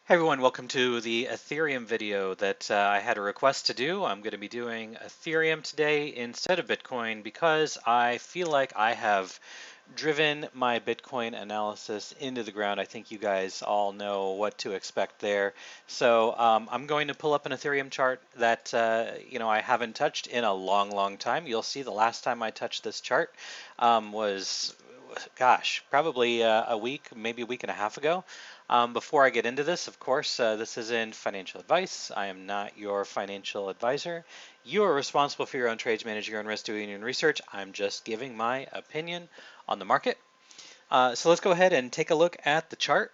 Hey everyone, welcome to the Ethereum video that I had a request to do. I'm going to be doing Ethereum today instead of Bitcoin because I feel like I have driven my Bitcoin analysis into the ground. I think you guys all know what to expect there. So I'm going to pull up an Ethereum chart that I haven't touched in a long time. You'll see the last time I touched this chart was, gosh, probably a week, maybe a week and a half ago. Before I get into this, of course, this isn't financial advice. I am not your financial advisor. You are responsible for your own trades, managing your own risk, doing your own research. I'm just giving my opinion on the market. So let's go ahead and take a look at the chart.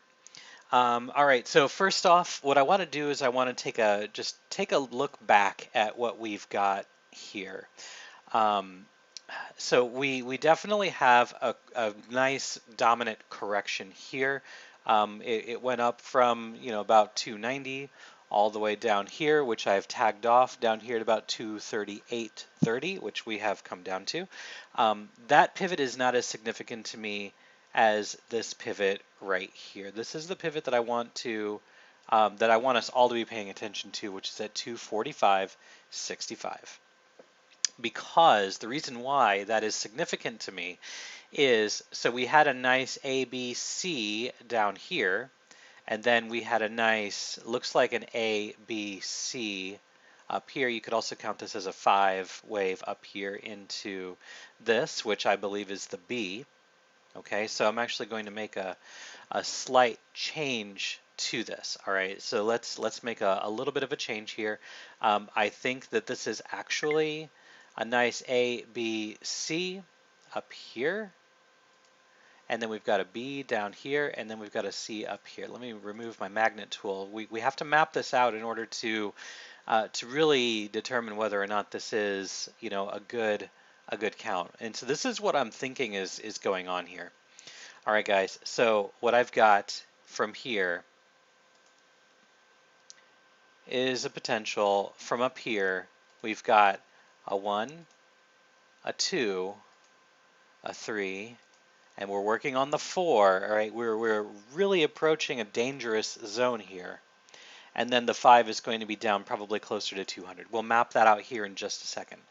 All right, so first off, what I want to do is I want to take a look back at what we've got here. So we definitely have a nice dominant correction here. It went up from about 290 all the way down here, which I've tagged off down here at about 238.30, which we have come down to. That pivot is not as significant to me as this pivot right here. This is the pivot that I want us all to be paying attention to, which is at 245.65. Because the reason why that is significant to me is, so we had a nice ABC down here, and then we had a nice, looks like an ABC up here. You could also count this as a 5 wave up here into this, which I believe is the B. Okay, so I'm actually going to make a slight change to this. All right, so let's make a little bit of a change here. I think that this is actually a nice A, B, C up here. And then we've got a B down here, and then we've got a C up here. Let me remove my magnet tool. We have to map this out in order to really determine whether or not this is, a good count. And so this is what I'm thinking is going on here. All right, guys. So what I've got from here is a potential from up here. We've got a 1, a 2, a 3, and we're working on the 4. All right, we're really approaching a dangerous zone here. And then the 5 is going to be down probably closer to 200. We'll map that out here in just a second.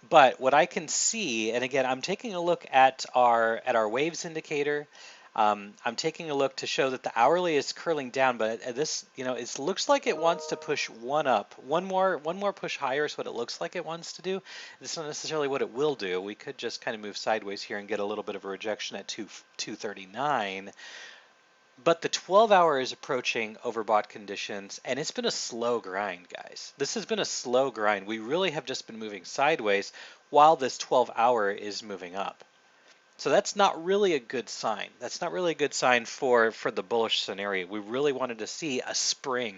But what I can see, and again, I'm taking a look at our waves indicator. I'm taking a look to show that the hourly is curling down, but this, it looks like it wants to push one up. One more push higher is what it looks like it wants to do. This is not necessarily what it will do. We could just kind of move sideways here and get a little bit of a rejection at 239. But the 12-hour is approaching overbought conditions, and it's been a slow grind, guys. This has been a slow grind. We really have just been moving sideways while this 12-hour is moving up. So that's not really a good sign. That's not really a good sign for the bullish scenario. We really wanted to see a spring,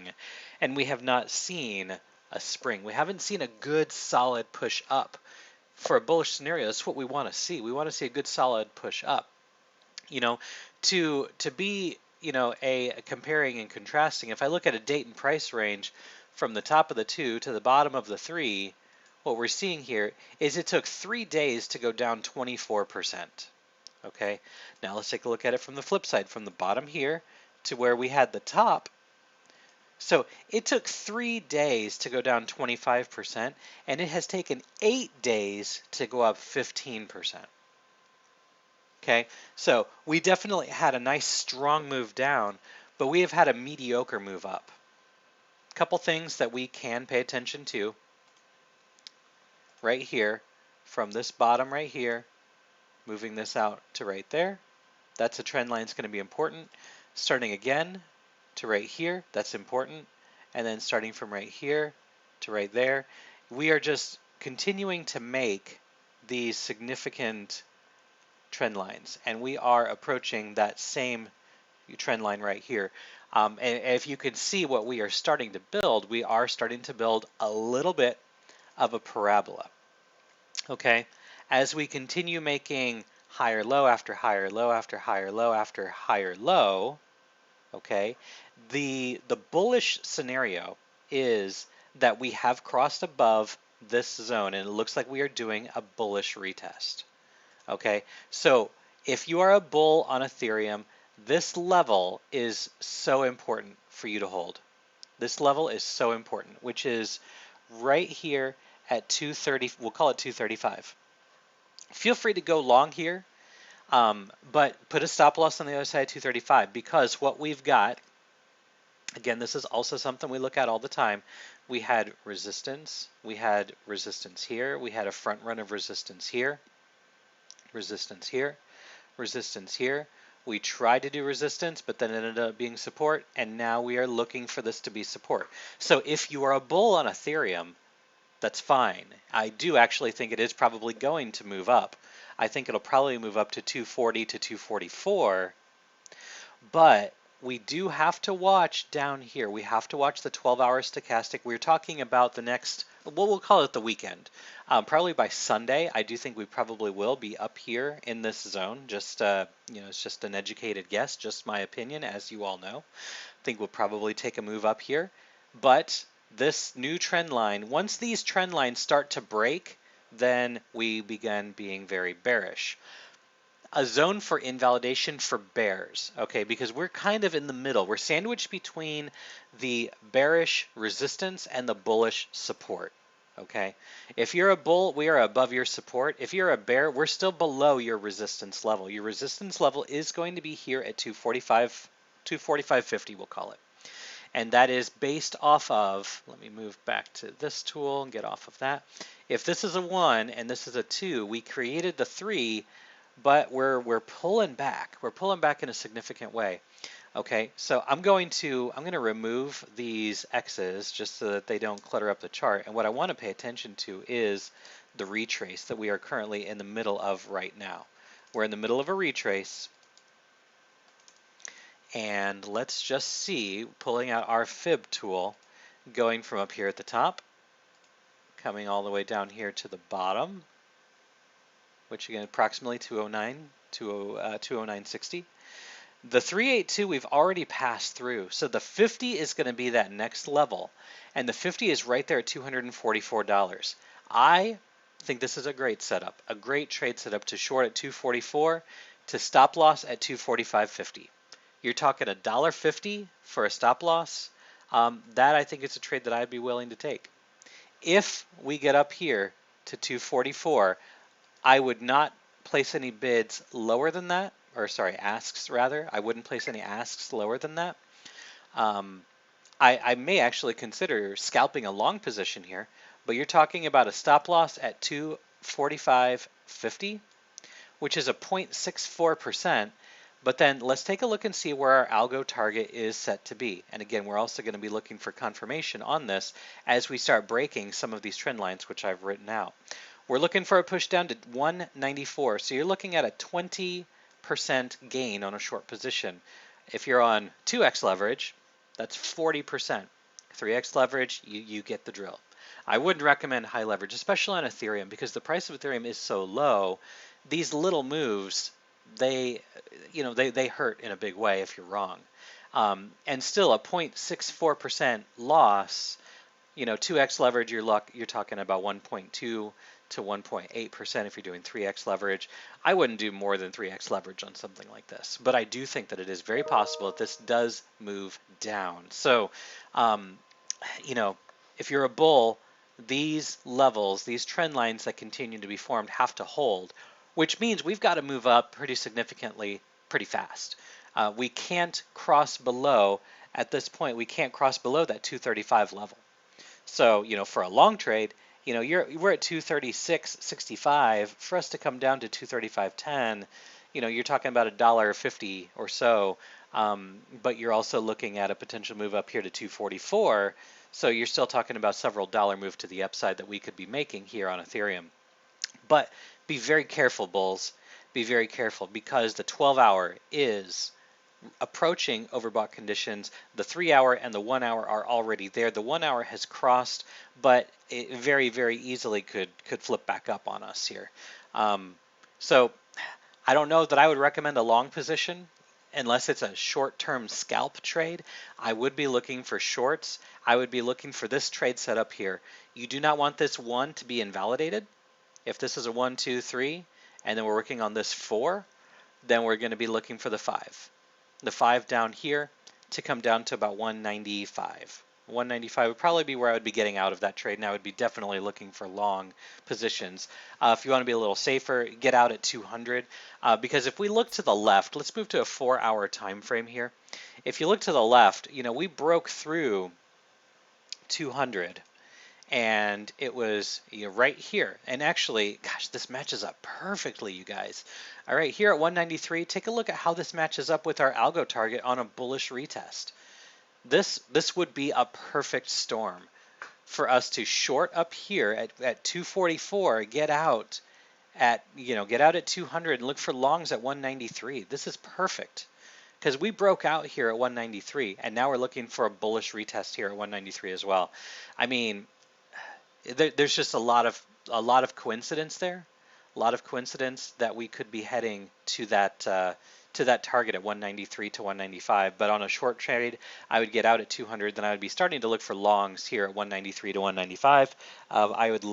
and we have not seen a spring. We haven't seen a good solid push up. For a bullish scenario, that's what we want to see. We want to see a good solid push up. To be, a comparing and contrasting, if I look at a date and price range from the top of the 2 to the bottom of the 3, what we're seeing here is it took 3 days to go down 24%. Okay, now let's take a look at it from the flip side, from the bottom here to where we had the top. So it took 3 days to go down 25%, and it has taken 8 days to go up 15%. Okay, so we definitely had a nice strong move down, but we have had a mediocre move up. A couple things that we can pay attention to right here, from this bottom right here, moving this out to right there. That's a trend line that's going to be important. Starting again to right here, that's important. And then starting from right here to right there, we are just continuing to make these significant trend lines, and we are approaching that same trend line right here. And if you can see what we are starting to build, we are starting to build a little bit of a parabola. Okay, as we continue making higher low after higher low after higher low after higher low, okay, the bullish scenario is that we have crossed above this zone, and it looks like we are doing a bullish retest. Okay, so if you are a bull on Ethereum, This level is so important for you to hold. This level is so important, which is right here at 230, we'll call it 235. Feel free to go long here, but put a stop loss on the other side of 235, because what we've got, again, this is also something we look at all the time. We had resistance here, we had a front run of resistance here, resistance here, resistance here. We tried to do resistance, but then it ended up being support, and now we are looking for this to be support. So if you are a bull on Ethereum, that's fine. I do actually think it is probably going to move up. I think it'll probably move up to 240 to 244, but we do have to watch down here. We have to watch the 12-hour stochastic. We're talking about the next, well, we'll call it the weekend. Probably by Sunday, I do think we probably will be up here in this zone. Just, it's just an educated guess, just my opinion, as you all know. I think we'll probably take a move up here. But this new trend line, once these trend lines start to break, then we begin being very bearish. A zone for invalidation for bears, okay, because we're kind of in the middle. We're sandwiched between the bearish resistance and the bullish support, okay? If you're a bull, we are above your support. If you're a bear, we're still below your resistance level. Your resistance level is going to be here at 245.50, we'll call it. And that is based off of, let me move back to this tool and get off of that. If this is a 1 and this is a 2, we created the 3, but we're pulling back. We're pulling back in a significant way. Okay, so I'm going to remove these X's just so that they don't clutter up the chart. And what I want to pay attention to is the retrace that we are currently in the middle of right now. We're in the middle of a retrace. And let's just see, pulling out our fib tool, going from up here at the top, coming all the way down here to the bottom, which again, approximately 209.60. The 382 we've already passed through, so the 50 is going to be that next level, and the 50 is right there at $244. I think this is a great setup, a great trade setup to short at 244, to stop loss at 245.50. You're talking $1.50 for a stop loss. That I think is a trade that I'd be willing to take. If we get up here to 244, I would not place any bids lower than that, or sorry, asks rather. I wouldn't place any asks lower than that. I may actually consider scalping a long position here, but you're talking about a stop loss at 245.50, which is a 0.64%. But then let's take a look and see where our algo target is set to be. And again, we're also going to be looking for confirmation on this as we start breaking some of these trend lines, which I've written out. We're looking for a push down to 194. So you're looking at a 20% gain on a short position. If you're on 2x leverage, that's 40%. 3x leverage, you get the drill. I wouldn't recommend high leverage, especially on Ethereum, because the price of Ethereum is so low. These little moves, they hurt in a big way if you're wrong. And still a 0.64% loss, 2x leverage, you're talking about 1.2 to 1.8% if you're doing 3x leverage. I wouldn't do more than 3x leverage on something like this, but I do think that it is very possible that this does move down. So, if you're a bull, these levels, these trend lines that continue to be formed have to hold, which means we've got to move up pretty significantly, pretty fast. We can't cross below, at this point, we can't cross below that 235 level. So, for a long trade, we're at 236.65. For us to come down to 235.10, you're talking about $1.50 or so, but you're also looking at a potential move up here to 244. So you're still talking about several dollar move to the upside that we could be making here on Ethereum. But be very careful, bulls. Be very careful, because the 12-hour is approaching overbought conditions. The 3-hour and the 1-hour are already there. The 1-hour has crossed, but it very, very easily could flip back up on us here. So I don't know that I would recommend a long position unless it's a short-term scalp trade. I would be looking for shorts. I would be looking for this trade setup here. You do not want this 1 to be invalidated. If this is a 1, 2, 3, and then we're working on this 4, then we're going to be looking for the 5. the 5 down here to come down to about 195. 195 would probably be where I would be getting out of that trade, and I would be definitely looking for long positions. If you want to be a little safer, get out at 200, because if we look to the left, let's move to a 4-hour time frame here. If you look to the left, we broke through 200, and it was right here. And actually, gosh, this matches up perfectly, you guys. All right, here at 193, take a look at how this matches up with our algo target on a bullish retest. This would be a perfect storm for us to short up here at 244, get out at 200 and look for longs at 193. This is perfect because we broke out here at 193 and now we're looking for a bullish retest here at 193 as well. I mean, there's just a lot of coincidence there, a lot of coincidence that we could be heading to that target at 193 to 195. But on a short trade, I would get out at 200, then I would be starting to look for longs here at 193 to 195. I would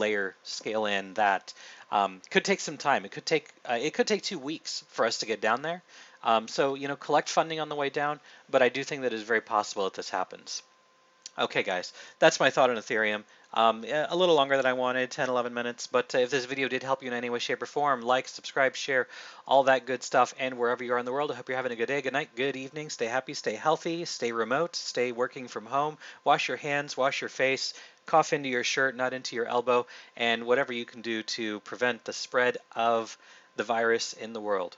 scale in that. Could take some time. It could take 2 weeks for us to get down there. So collect funding on the way down, but I do think that it's very possible that this happens. Okay, guys, that's my thought on Ethereum. A little longer than I wanted, 10, 11 minutes, but if this video did help you in any way, shape, or form, like, subscribe, share, all that good stuff, and wherever you are in the world, I hope you're having a good day, good night, good evening, stay happy, stay healthy, stay remote, stay working from home, wash your hands, wash your face, cough into your shirt, not into your elbow, and whatever you can do to prevent the spread of the virus in the world.